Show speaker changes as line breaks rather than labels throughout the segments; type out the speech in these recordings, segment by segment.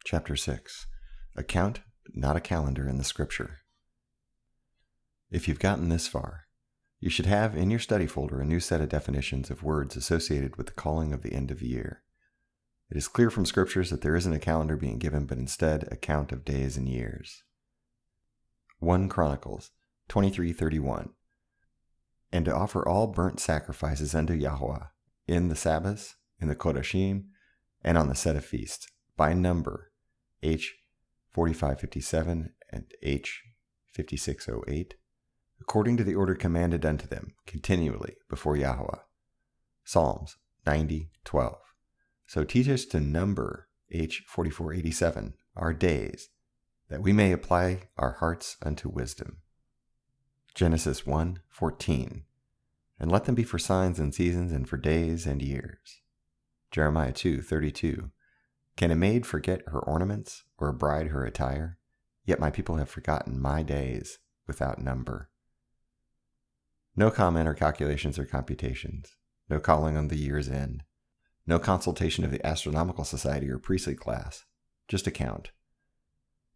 Chapter 6. A count, not a calendar in the Scripture. If you've gotten this far, you should have in your study folder a new set of definitions of words associated with the calling of the end of the year. It is clear from Scriptures that there isn't a calendar being given, but instead a count of days and years. 1 Chronicles 23:31. And to offer all burnt sacrifices unto Yahweh in the Sabbaths, in the Kodashim, and on the set of feasts, by number, H 4557 and H 5608, according to the order commanded unto them, continually before Yahweh. Psalms 90:12. So teach us to number, H 4487, our days, that we may apply our hearts unto wisdom. Genesis 1:14. And let them be for signs and seasons and for days and years. Jeremiah 2:32. Can a maid forget her ornaments, or a bride her attire? Yet my people have forgotten my days without number. No comment or calculations or computations. No calling on the year's end. No consultation of the astronomical society or priestly class. Just a count.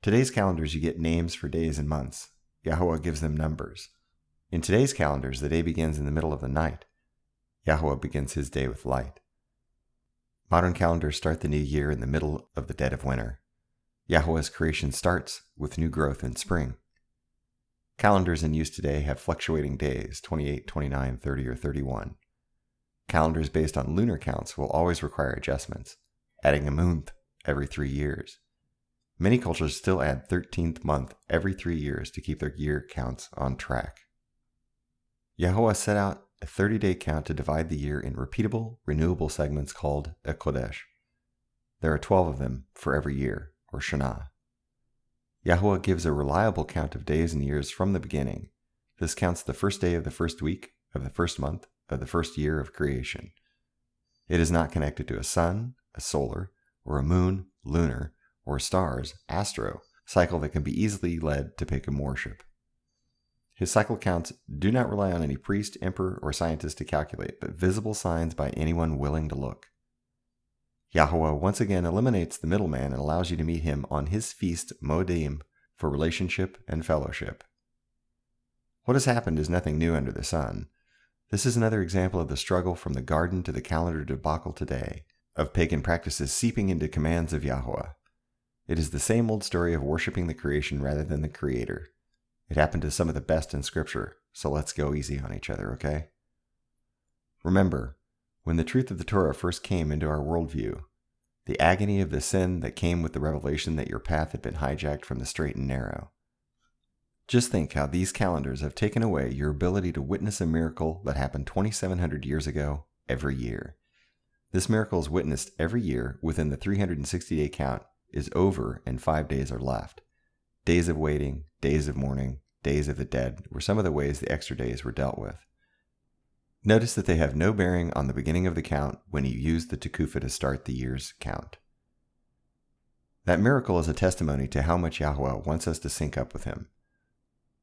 Today's calendars, you get names for days and months. Yahweh gives them numbers. In today's calendars, the day begins in the middle of the night. Yahweh begins his day with light. Modern calendars start the new year in the middle of the dead of winter. Yahweh's creation starts with new growth in spring. Calendars in use today have fluctuating days, 28, 29, 30, or 31. Calendars based on lunar counts will always require adjustments, adding a month every 3 years. Many cultures still add 13th month every 3 years to keep their year counts on track. Yahweh set out a 30-day count to divide the year in repeatable, renewable segments called a Kodesh. There are 12 of them for every year, or Shana. Yahweh gives a reliable count of days and years from the beginning. This counts the first day of the first week of the first month of the first year of creation. It is not connected to a sun, a solar, or a moon, lunar, or stars, astro, cycle that can be easily led to pagan worship. His cycle counts do not rely on any priest, emperor, or scientist to calculate, but visible signs by anyone willing to look. Yahweh once again eliminates the middleman and allows you to meet him on his feast Moedim for relationship and fellowship. What has happened is nothing new under the sun. This is another example of the struggle from the garden to the calendar debacle today, of pagan practices seeping into commands of Yahweh. It is the same old story of worshiping the creation rather than the creator. It happened to some of the best in Scripture, so let's go easy on each other, okay? Remember, when the truth of the Torah first came into our worldview, the agony of the sin that came with the revelation that your path had been hijacked from the straight and narrow. Just think how these calendars have taken away your ability to witness a miracle that happened 2,700 years ago every year. This miracle is witnessed every year within the 360-day count is over and 5 days are left. Days of waiting, days of mourning, days of the dead were some of the ways the extra days were dealt with. Notice that they have no bearing on the beginning of the count when you use the Tekufah to start the year's count. That miracle is a testimony to how much Yahweh wants us to sync up with him,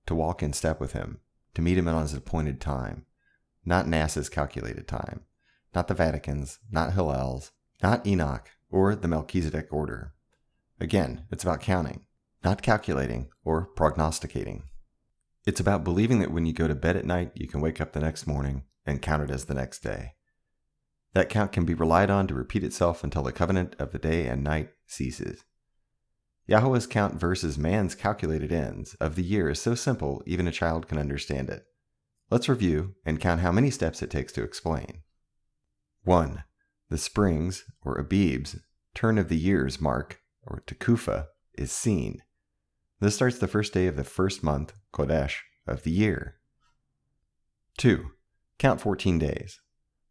to walk in step with him, to meet him on his appointed time, not NASA's calculated time, not the Vatican's, not Hillel's, not Enoch, or the Melchizedek order. Again, it's about counting, not calculating or prognosticating. It's about believing that when you go to bed at night, you can wake up the next morning and count it as the next day. That count can be relied on to repeat itself until the covenant of the day and night ceases. Yahweh's count versus man's calculated ends of the year is so simple even a child can understand it. Let's review and count how many steps it takes to explain. 1. The springs, or Abib's, turn of the year's mark, or Tekufah, is seen. This starts the first day of the first month, Kodesh, of the year. 2. Count 14 days.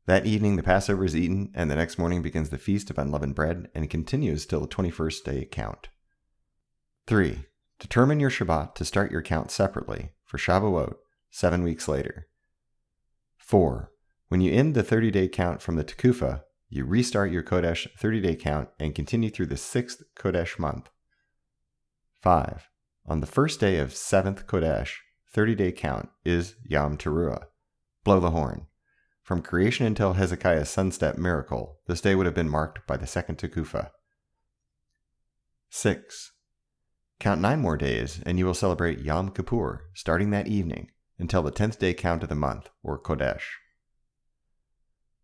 That evening the Passover is eaten, and the next morning begins the Feast of Unleavened Bread, and continues till the 21st day count. 3. Determine your Shabbat to start your count separately, for Shavuot, 7 weeks later. 4. When you end the 30-day count from the Tekufah, you restart your Kodesh 30-day count and continue through the 6th Kodesh month. 5. On the first day of 7th Kodesh, 30-day count is Yom Teruah. Blow the horn. From creation until Hezekiah's sunstep miracle, this day would have been marked by the second Tekufah. 6. Count 9 more days, and you will celebrate Yom Kippur, starting that evening, until the 10th day count of the month, or Kodesh.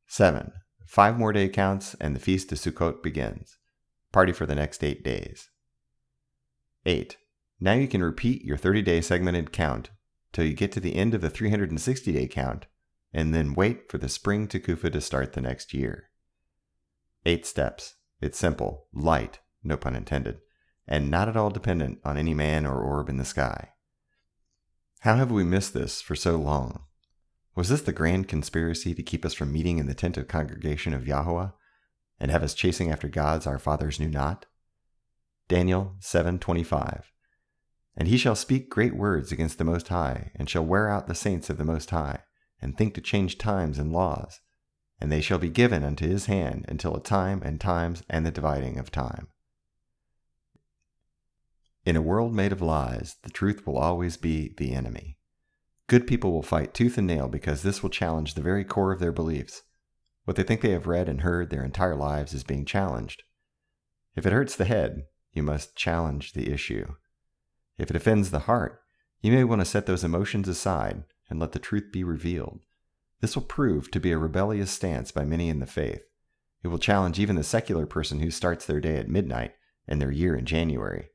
7. 5 more day counts, and the Feast of Sukkot begins. Party for the next 8 days. 8. Now you can repeat your 30-day segmented count till you get to the end of the 360-day count, and then wait for the spring Tekufa to start the next year. 8 steps. It's simple, light, no pun intended, and not at all dependent on any man or orb in the sky. How have we missed this for so long? Was this the grand conspiracy to keep us from meeting in the tent of congregation of Yahweh, and have us chasing after gods our fathers knew not? Daniel 7:25. And he shall speak great words against the Most High, and shall wear out the saints of the Most High, and think to change times and laws, and they shall be given unto his hand until a time and times and the dividing of time. In a world made of lies, the truth will always be the enemy. Good people will fight tooth and nail because this will challenge the very core of their beliefs. What they think they have read and heard their entire lives is being challenged. If it hurts the head, you must challenge the issue. If it offends the heart, you may want to set those emotions aside and let the truth be revealed. This will prove to be a rebellious stance by many in the faith. It will challenge even the secular person who starts their day at midnight and their year in January.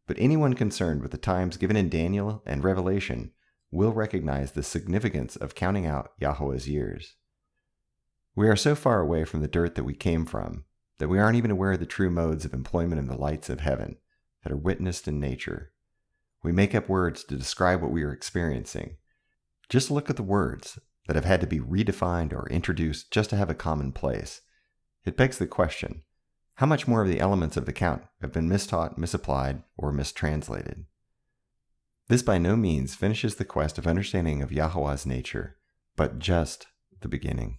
But anyone concerned with the times given in Daniel and Revelation will recognize the significance of counting out Yahweh's years. We are so far away from the dirt that we came from that we aren't even aware of the true modes of employment of the lights of heaven that are witnessed in nature. We make up words to describe what we are experiencing. Just look at the words that have had to be redefined or introduced just to have a common place. It begs the question, how much more of the elements of the count have been mistaught, misapplied, or mistranslated? This by no means finishes the quest of understanding of Yahweh's nature, but just the beginning.